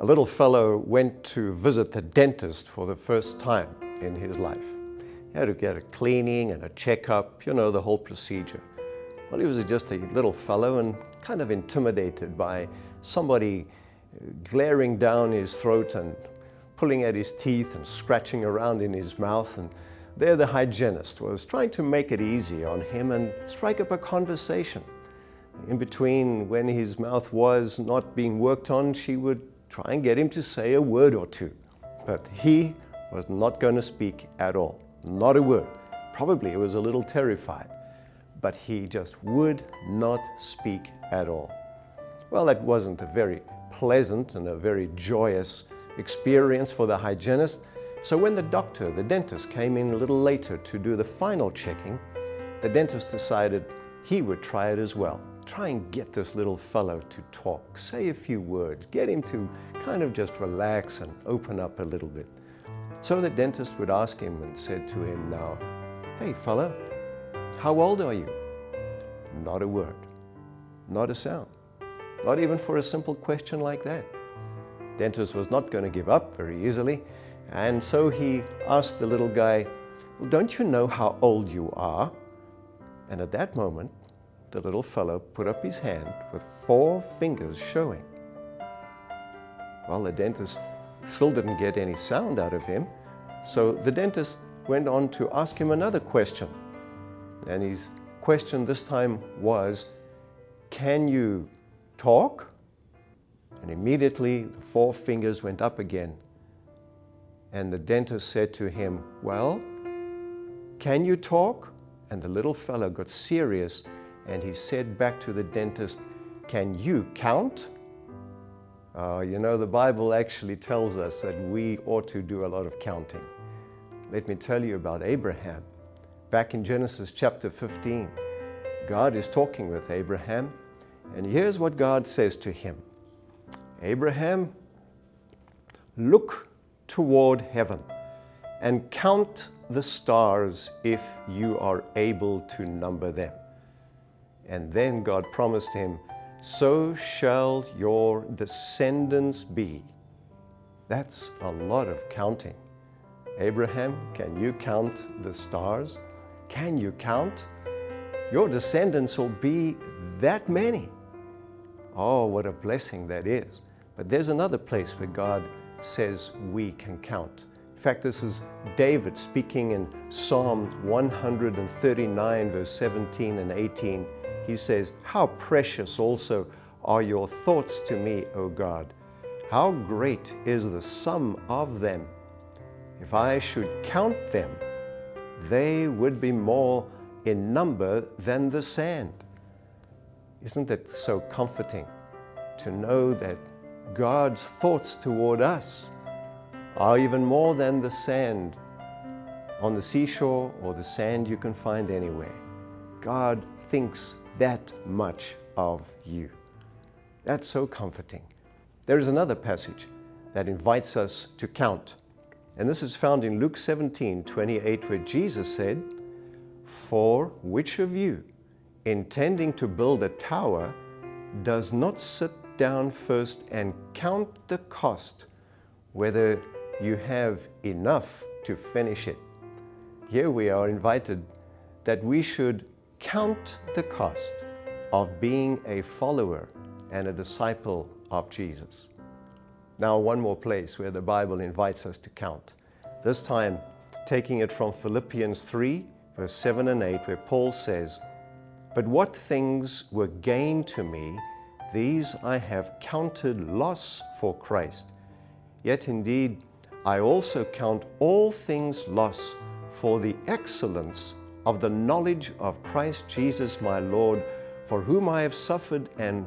A little fellow went to visit the dentist for the first time in his life. He had to get a cleaning and a checkup, you know, the whole procedure. Well, he was just a little fellow and kind of intimidated by somebody glaring down his throat and pulling at his teeth and scratching around in his mouth. And there the hygienist was trying to make it easy on him and strike up a conversation. In between, when his mouth was not being worked on, she would try and get him to say a word or two. But he was not going to speak at all. Not a word. Probably he was a little terrified. But he just would not speak at all. Well, that wasn't a very pleasant and a very joyous experience for the hygienist. So when the dentist came in a little later to do the final checking, the dentist decided he would try it as well. Try and get this little fellow to talk, say a few words, get him to kind of just relax and open up a little bit. So the dentist would ask him and said to him, "Now, hey fellow, how old are you?" Not a word, not a sound, not even for a simple question like that. Dentist was not going to give up very easily, and so he asked the little guy, "Well, don't you know how old you are?" And at that moment, the little fellow put up his hand with 4 fingers showing. Well, the dentist still didn't get any sound out of him, so the dentist went on to ask him another question. And his question this time was, "Can you talk?" And immediately the 4 fingers went up again. And the dentist said to him, "Well, can you talk?" And the little fellow got serious and he said back to the dentist, "Can you count?" You know, the Bible actually tells us that we ought to do a lot of counting. Let me tell you about Abraham. Back in Genesis chapter 15, God is talking with Abraham, and here's what God says to him. "Abraham, look toward heaven and count the stars if you are able to number them." And then God promised him, "So shall your descendants be." That's a lot of counting. Abraham, can you count the stars? Can you count? Your descendants will be that many. Oh, what a blessing that is. But there's another place where God says we can count. In fact, this is David speaking in Psalm 139, verse 17 and 18. He says, "How precious also are your thoughts to me, O God. How great is the sum of them. If I should count them, they would be more in number than the sand." Isn't it so comforting to know that God's thoughts toward us are even more than the sand on the seashore or the sand you can find anywhere? God thinks that much of you. That's so comforting. There is another passage that invites us to count. And this is found in Luke 17:28, where Jesus said, "For which of you, intending to build a tower, does not sit down first and count the cost, whether you have enough to finish it?" Here we are invited that we should count the cost of being a follower and a disciple of Jesus. Now, one more place where the Bible invites us to count. This time, taking it from Philippians 3, verse 7 and 8, where Paul says, "But what things were gain to me, these I have counted loss for Christ. Yet indeed, I also count all things loss for the excellence of the knowledge of Christ Jesus my Lord, for whom I have suffered and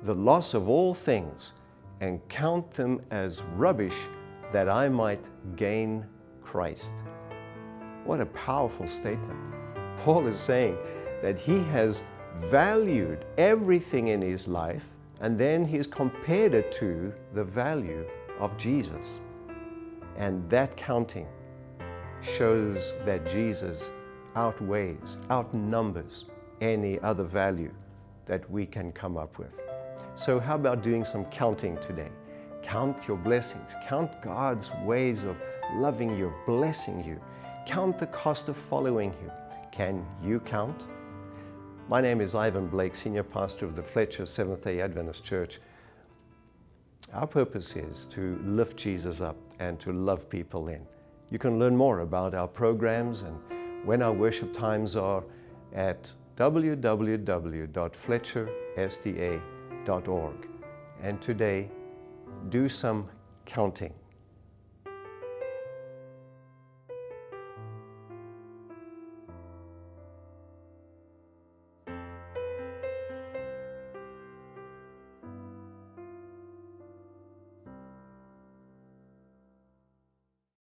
the loss of all things, and count them as rubbish, that I might gain Christ." What a powerful statement. Paul is saying that he has valued everything in his life, and then he's compared it to the value of Jesus. And that counting shows that Jesus outnumbers any other value that we can come up with. So how about doing some counting today? Count your blessings. Count God's ways of loving you, of blessing you. Count the cost of following Him. Can you count? My name is Ivan Blake, Senior Pastor of the Fletcher Seventh-day Adventist Church. Our purpose is to lift Jesus up and to love people in. You can learn more about our programs and when our worship times are at www.fletchersda.org. And today, do some counting.